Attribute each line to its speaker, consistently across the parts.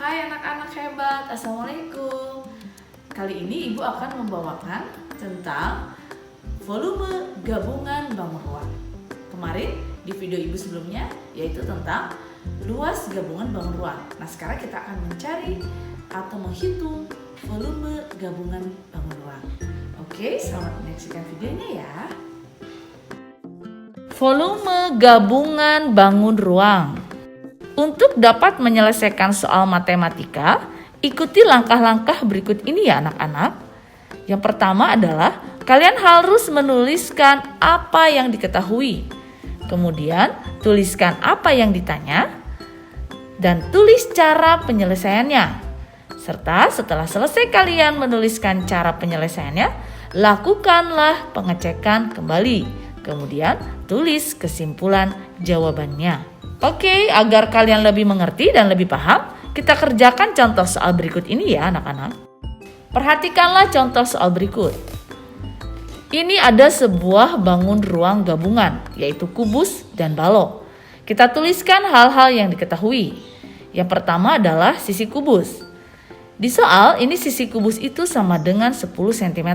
Speaker 1: Hai anak-anak hebat, Assalamualaikum. Kali ini Ibu akan membawakan tentang volume gabungan bangun ruang. Kemarin di video Ibu sebelumnya yaitu tentang luas gabungan bangun ruang. Nah sekarang kita akan mencari atau menghitung volume gabungan bangun ruang. Oke, selamat menyaksikan videonya ya. Volume gabungan bangun ruang. Untuk dapat menyelesaikan soal matematika, ikuti langkah-langkah berikut ini ya anak-anak. Yang pertama adalah kalian harus menuliskan apa yang diketahui. Kemudian tuliskan apa yang ditanya dan tulis cara penyelesaiannya. Serta setelah selesai kalian menuliskan cara penyelesaiannya, lakukanlah pengecekan kembali. Kemudian tulis kesimpulan jawabannya. Oke, agar kalian lebih mengerti dan lebih paham, kita kerjakan contoh soal berikut ini ya anak-anak. Perhatikanlah contoh soal berikut. Ini ada sebuah bangun ruang gabungan, yaitu kubus dan balok. Kita tuliskan hal-hal yang diketahui. Yang pertama adalah sisi kubus. Di soal ini sisi kubus itu sama dengan 10 cm.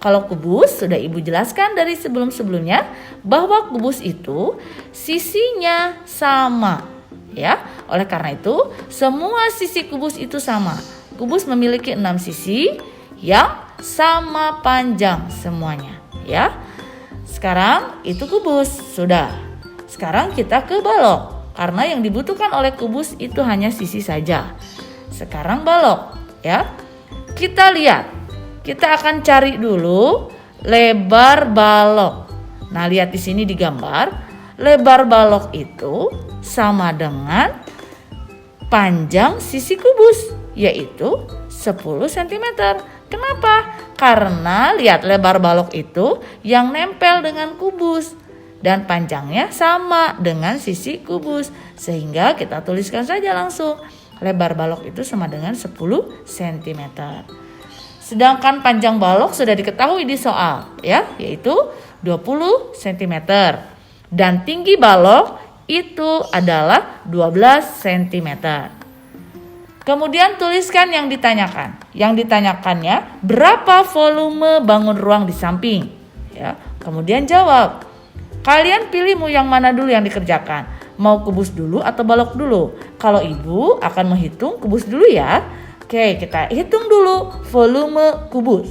Speaker 1: Kalau kubus sudah Ibu jelaskan dari sebelum-sebelumnya bahwa kubus itu sisinya sama, ya. Oleh karena itu, semua sisi kubus itu sama. Kubus memiliki 6 sisi yang sama panjang semuanya, ya. Sekarang itu kubus sudah. Sekarang kita ke balok. Karena yang dibutuhkan oleh kubus itu hanya sisi saja. Sekarang balok, ya. Kita lihat. Kita akan cari dulu lebar balok. Nah, lihat di sini di gambar, lebar balok itu sama dengan panjang sisi kubus, yaitu 10 cm. Kenapa? Karena lihat lebar balok itu yang nempel dengan kubus dan panjangnya sama dengan sisi kubus. Sehingga kita tuliskan saja langsung lebar balok itu sama dengan 10 cm. Sedangkan panjang balok sudah diketahui di soal, ya, yaitu 20 cm. Dan tinggi balok itu adalah 12 cm. Kemudian tuliskan yang ditanyakan. Yang ditanyakannya berapa volume bangun ruang di samping, ya. Kemudian jawab. Kalian pilih mau yang mana dulu yang dikerjakan. Mau kubus dulu atau balok dulu? Kalau Ibu akan menghitung kubus dulu ya. Oke, kita hitung dulu volume kubus.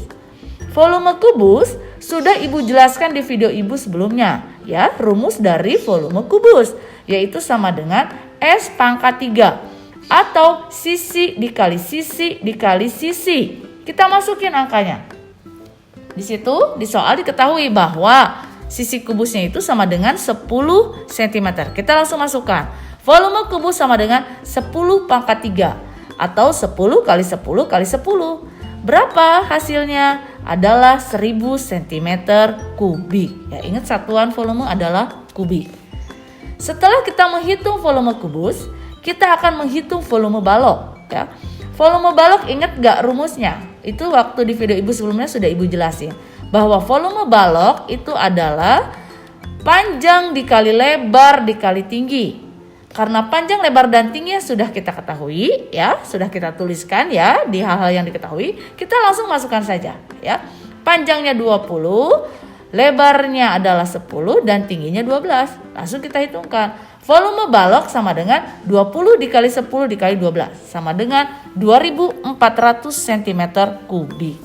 Speaker 1: Volume kubus sudah Ibu jelaskan di video Ibu sebelumnya, ya. Rumus dari volume kubus yaitu sama dengan S pangkat 3 atau sisi dikali sisi dikali sisi. Kita masukin angkanya. Di situ di soal diketahui bahwa sisi kubusnya itu sama dengan 10 cm. Kita langsung masukkan. Volume kubus sama dengan 10 pangkat 3. Atau 10 kali 10 kali 10. Berapa hasilnya? Adalah 1000 cm kubik. Ya, ingat satuan volume adalah kubik. Setelah kita menghitung volume kubus, kita akan menghitung volume balok. Ya. Volume balok ingat gak rumusnya? Itu waktu di video Ibu sebelumnya sudah Ibu jelasin. Bahwa volume balok itu adalah panjang dikali lebar dikali tinggi. Karena panjang, lebar, dan tingginya sudah kita ketahui, ya, sudah kita tuliskan ya di hal-hal yang diketahui, kita langsung masukkan saja, ya. Panjangnya 20, lebarnya adalah 10 dan tingginya 12. Langsung kita hitungkan. Volume balok sama dengan 20 dikali 10 dikali 12 sama dengan 2400 cm kubik.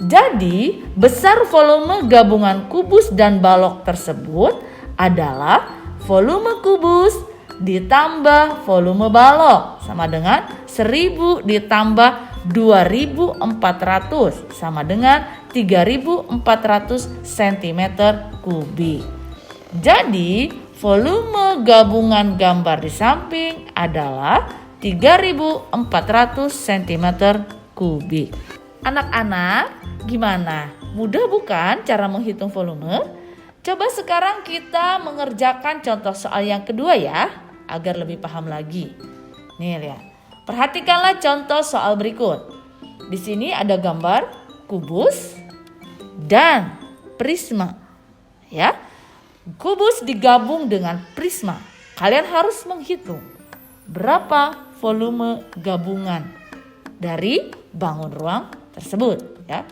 Speaker 1: Jadi, besar volume gabungan kubus dan balok tersebut adalah volume kubus ditambah volume balok sama dengan 1000 ditambah 2400 sama dengan 3400 cm kubik. Jadi volume gabungan gambar di samping adalah 3400 cm kubik. Anak-anak, gimana? Mudah bukan cara menghitung volume? Coba sekarang kita mengerjakan contoh soal yang kedua ya, agar lebih paham lagi. Nih lihat, perhatikanlah contoh soal berikut. Di sini ada gambar kubus dan prisma, ya. Kubus digabung dengan prisma. Kalian harus menghitung berapa volume gabungan dari bangun ruang tersebut ya.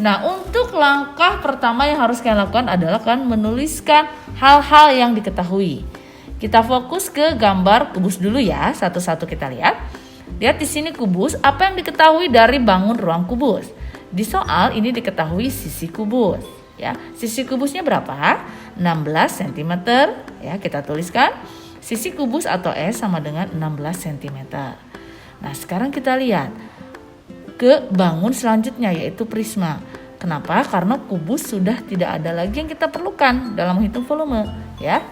Speaker 1: Nah, untuk langkah pertama yang harus kalian lakukan adalah kalian menuliskan hal-hal yang diketahui. Kita fokus ke gambar kubus dulu ya, satu-satu kita lihat. Lihat di sini kubus, apa yang diketahui dari bangun ruang kubus? Di soal ini diketahui sisi kubus ya. Sisi kubusnya berapa? 16 cm ya, kita tuliskan. Sisi kubus atau S sama dengan 16 cm. Nah, sekarang kita lihat ke bangun selanjutnya yaitu prisma. Kenapa? Karena kubus sudah tidak ada lagi yang kita perlukan dalam menghitung volume ya.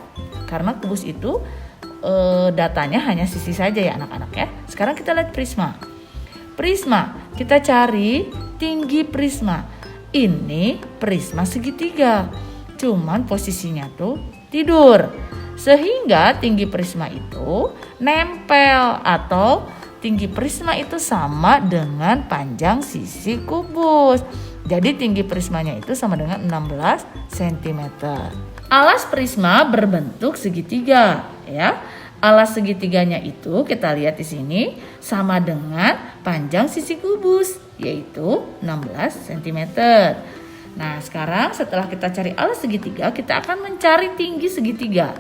Speaker 1: Karena kubus itu datanya hanya sisi saja ya anak-anak ya. Sekarang kita lihat prisma. Prisma, kita cari tinggi prisma. Ini prisma segitiga. Cuman posisinya tuh tidur. Sehingga tinggi prisma itu nempel atau tinggi prisma itu sama dengan panjang sisi kubus. Jadi tinggi prismanya itu sama dengan 16 cm. Alas prisma berbentuk segitiga ya. Alas segitiganya itu kita lihat di sini sama dengan panjang sisi kubus yaitu 16 cm. Nah, sekarang setelah kita cari alas segitiga, kita akan mencari tinggi segitiga.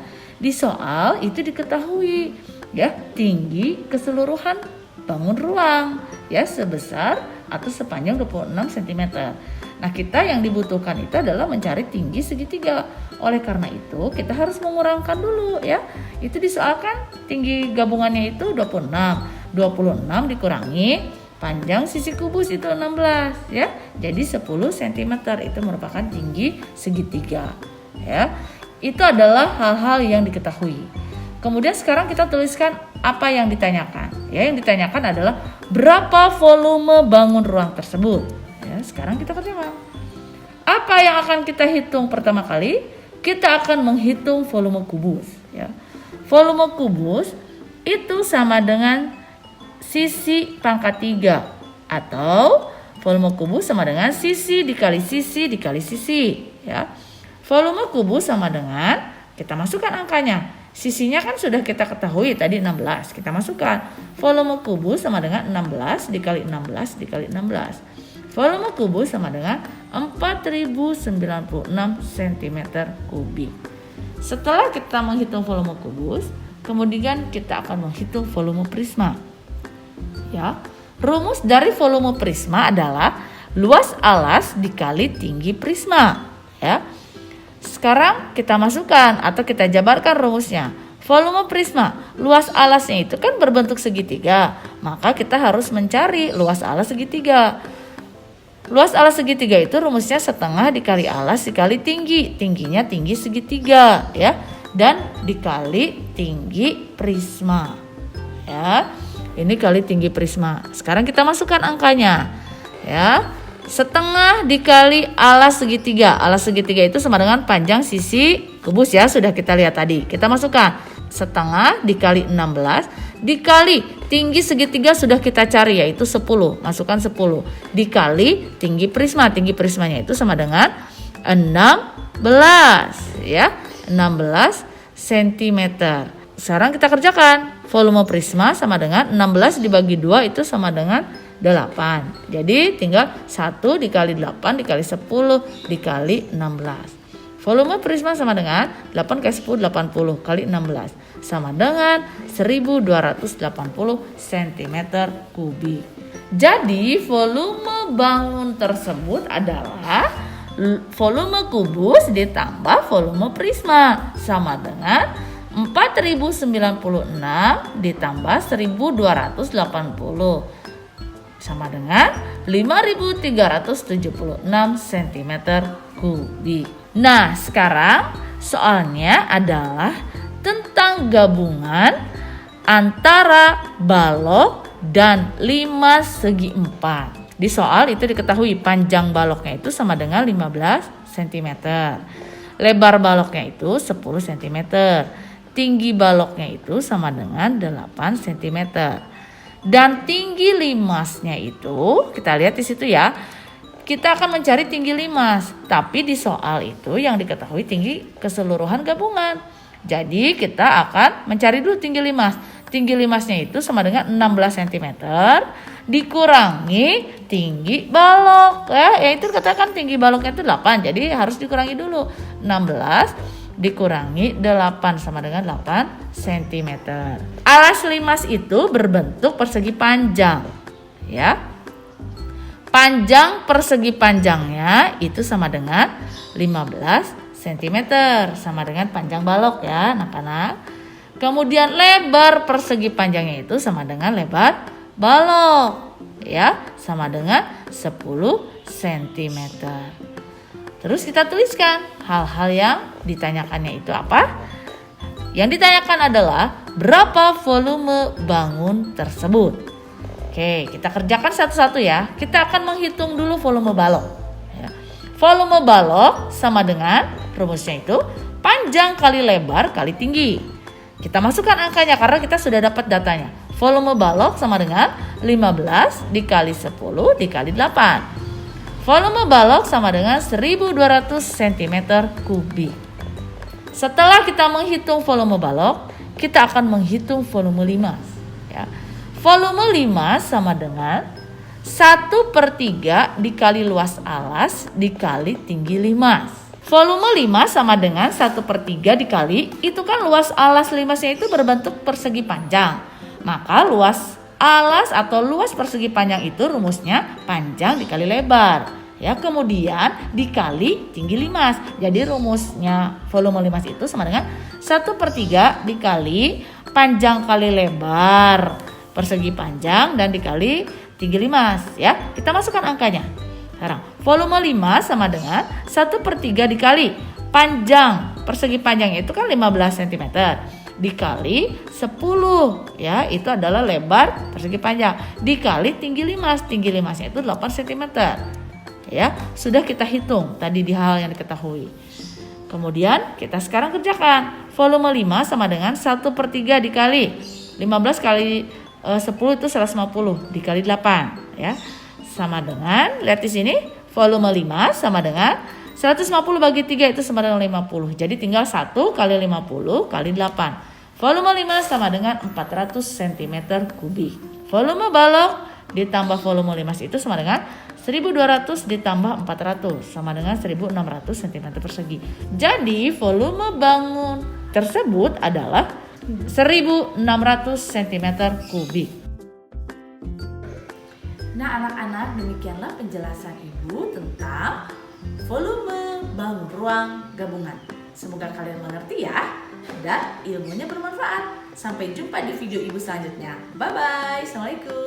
Speaker 1: Di soal itu diketahui ya, tinggi keseluruhan bangun ruang ya sebesar atau sepanjang 26 cm. Nah, kita yang dibutuhkan itu adalah mencari tinggi segitiga. Oleh karena itu, kita harus mengurangkan dulu ya. Itu disoalkan tinggi gabungannya itu 26. 26 dikurangi panjang sisi kubus itu 16 ya. Jadi 10 cm itu merupakan tinggi segitiga ya. Itu adalah hal-hal yang diketahui. Kemudian sekarang kita tuliskan apa yang ditanyakan. Ya, yang ditanyakan adalah berapa volume bangun ruang tersebut. Ya, sekarang kita kerjakan. Apa yang akan kita hitung pertama kali? Kita akan menghitung volume kubus. Ya. Volume kubus itu sama dengan sisi pangkat 3 atau volume kubus sama dengan sisi dikali sisi dikali sisi. Ya. Volume kubus sama dengan, kita masukkan angkanya. Sisinya kan sudah kita ketahui tadi 16. Kita masukkan. Volume kubus sama dengan 16 dikali 16 dikali 16. Volume kubus sama dengan 4096 cm kubik. Setelah kita menghitung volume kubus, kemudian kita akan menghitung volume prisma. Ya. Rumus dari volume prisma adalah luas alas dikali tinggi prisma. Ya. Sekarang kita masukkan atau kita jabarkan rumusnya. Volume prisma, luas alasnya itu kan berbentuk segitiga. Maka kita harus mencari luas alas segitiga. Luas alas segitiga itu rumusnya setengah dikali alas dikali tinggi. Tingginya tinggi segitiga ya. Dan dikali tinggi prisma. Ya. Ini kali tinggi prisma. Sekarang kita masukkan angkanya. Ya. Setengah dikali alas segitiga. Alas segitiga itu sama dengan panjang sisi kubus ya. Sudah kita lihat tadi. Kita masukkan. Setengah dikali 16. Dikali tinggi segitiga sudah kita cari yaitu 10. Masukkan 10. Dikali tinggi prisma. Tinggi prismanya itu sama dengan 16. Ya. 16 cm. Sekarang kita kerjakan. Volume prisma sama dengan 16 dibagi 2 itu sama dengan 8. Jadi tinggal 1 dikali 8 dikali 10 dikali 16. Volume prisma sama dengan 8 kali 10 80 kali 16 sama dengan 1280 cm kubik. Jadi volume bangun tersebut adalah volume kubus ditambah volume prisma sama dengan 4096 ditambah 1280 sama dengan 5.376 cm kubik. Nah, sekarang soalnya adalah tentang gabungan antara balok dan 5 segi 4. Di soal itu diketahui panjang baloknya itu sama dengan 15 cm. Lebar baloknya itu 10 cm. Tinggi baloknya itu sama dengan 8 cm. Dan tinggi limasnya itu, kita lihat di situ ya. Kita akan mencari tinggi limas, tapi di soal itu yang diketahui tinggi keseluruhan gabungan. Jadi kita akan mencari dulu tinggi limas. tinggi limasnya itu sama dengan 16 cm dikurangi tinggi balok ya, itu katakan tinggi baloknya itu 8, jadi harus dikurangi dulu 16 dikurangi 8 sama dengan 8 cm. Alas limas itu berbentuk persegi panjang ya. Panjang persegi panjangnya itu sama dengan 15 cm sama dengan panjang balok ya anak-anak. Kemudian lebar persegi panjangnya itu sama dengan lebar balok ya, sama dengan 10 cm. Terus kita tuliskan hal-hal yang ditanyakannya itu apa? Yang ditanyakan adalah berapa volume bangun tersebut. Oke, kita kerjakan satu-satu ya. Kita akan menghitung dulu volume balok ya. Volume balok sama dengan rumusnya itu panjang kali lebar kali tinggi. Kita masukkan angkanya karena kita sudah dapat datanya. Volume balok sama dengan 15 dikali 10 dikali 8. Volume balok sama dengan 1200 cm kubik. Setelah kita menghitung volume balok, kita akan menghitung volume limas ya. Volume limas sama dengan 1/3 dikali luas alas dikali tinggi limas. Volume limas sama dengan 1/3 dikali, itu kan luas alas limasnya itu berbentuk persegi panjang. Maka luas alas atau luas persegi panjang itu rumusnya panjang dikali lebar ya, kemudian dikali tinggi limas. Jadi rumusnya volume limas itu sama dengan 1/3 dikali panjang kali lebar persegi panjang dan dikali tinggi limas ya. Kita masukkan angkanya. Sekarang volume limas sama dengan 1/3 dikali panjang persegi panjangnya itu kan 15 cm dikali 10 ya, itu adalah lebar persegi panjang dikali tinggi limasnya itu 8 cm ya. Sudah kita hitung tadi di hal yang diketahui. Kemudian kita sekarang kerjakan. Volume limas sama dengan 1/3 dikali 15 kali 10 itu 150 dikali 8 ya, sama dengan, lihat di sini, volume limas sama dengan 150 bagi 3 itu sama dengan 50. Jadi tinggal 1 kali 50 kali 8. Volume limas sama dengan 400 cm kubik. Volume balok ditambah volume limas itu sama dengan 1200 ditambah 400 sama dengan 1600 cm persegi. Jadi volume bangun tersebut adalah 1600 cm kubik. Nah anak-anak, demikianlah penjelasan Ibu tentang volume bangun ruang gabungan. Semoga kalian mengerti ya dan ilmunya bermanfaat. Sampai jumpa di video Ibu selanjutnya. Bye-bye. Assalamualaikum.